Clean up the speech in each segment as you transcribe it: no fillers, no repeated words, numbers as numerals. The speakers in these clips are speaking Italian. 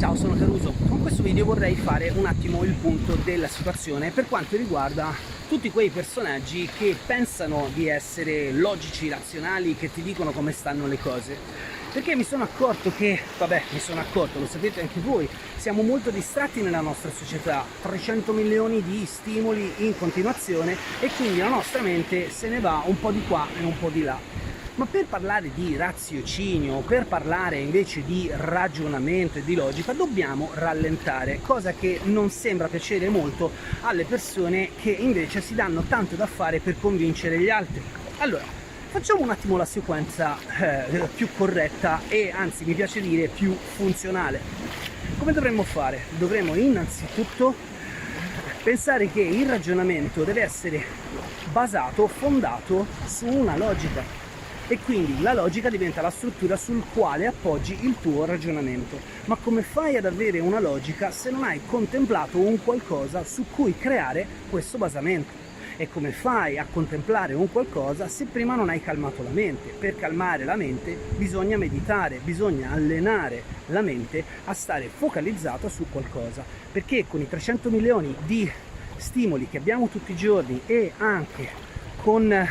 Ciao, sono Caruso. Con questo video vorrei fare un attimo il punto della situazione per quanto riguarda tutti quei personaggi che pensano di essere logici, razionali, che ti dicono come stanno le cose. Perché mi sono accorto che, lo sapete anche voi, siamo molto distratti nella nostra società, 300 milioni di stimoli in continuazione e quindi la nostra mente se ne va un po' di qua e un po' di là. Ma per parlare di raziocinio, per parlare invece di ragionamento e di logica, dobbiamo rallentare, cosa che non sembra piacere molto alle persone che invece si danno tanto da fare per convincere gli altri. Allora, facciamo un attimo la sequenza più corretta e anzi mi piace dire più funzionale. Come dovremmo fare? Dovremmo innanzitutto pensare che il ragionamento deve essere basato, fondato su una logica. E quindi la logica diventa la struttura sul quale appoggi il tuo ragionamento. Ma come fai ad avere una logica se non hai contemplato un qualcosa su cui creare questo basamento? E come fai a contemplare un qualcosa se prima non hai calmato la mente? Per calmare la mente bisogna meditare, bisogna allenare la mente a stare focalizzata su qualcosa. Perché con i 300 milioni di stimoli che abbiamo tutti i giorni e anche con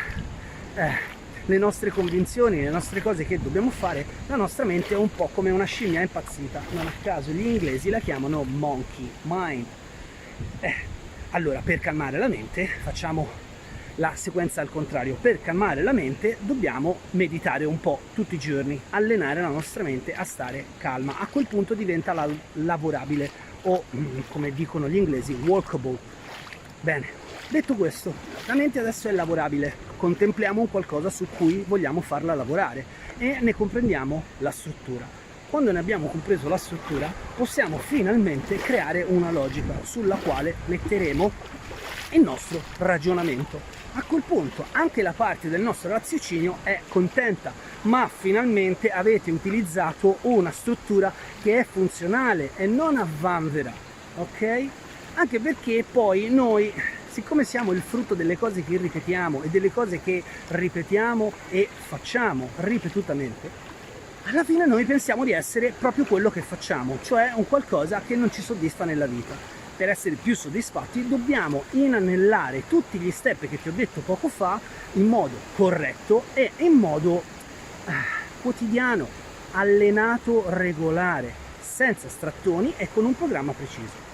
le nostre convinzioni, le nostre cose che dobbiamo fare, la nostra mente è un po' come una scimmia impazzita. Non a caso gli inglesi la chiamano monkey mind. Allora, per calmare la mente facciamo la sequenza al contrario. Per calmare la mente dobbiamo meditare un po' tutti i giorni, allenare la nostra mente a stare calma. A quel punto diventa lavorabile o, come dicono gli inglesi, workable. Bene, detto questo, la mente adesso è lavorabile. Contempliamo un qualcosa su cui vogliamo farla lavorare e ne comprendiamo la struttura. Quando ne abbiamo compreso la struttura, possiamo finalmente creare una logica sulla quale metteremo il nostro ragionamento. A quel punto anche la parte del nostro raziocinio è contenta, ma finalmente avete utilizzato una struttura che è funzionale e non a vanvera, ok? Anche perché poi noi, siccome siamo il frutto delle cose che ripetiamo e delle cose che ripetiamo e facciamo ripetutamente, alla fine noi pensiamo di essere proprio quello che facciamo, cioè un qualcosa che non ci soddisfa nella vita. Per essere più soddisfatti dobbiamo inanellare tutti gli step che ti ho detto poco fa in modo corretto e in modo quotidiano, allenato, regolare, senza strattoni e con un programma preciso.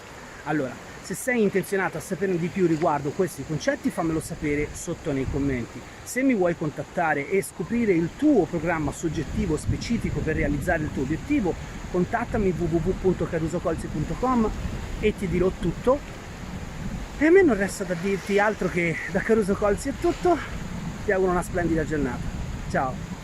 Allora, se sei intenzionato a sapere di più riguardo questi concetti, fammelo sapere sotto nei commenti. Se mi vuoi contattare e scoprire il tuo programma soggettivo specifico per realizzare il tuo obiettivo, contattami www.carusocolzi.com e ti dirò tutto. E a me non resta da dirti altro che da Caruso Colzi è tutto. Ti auguro una splendida giornata. Ciao!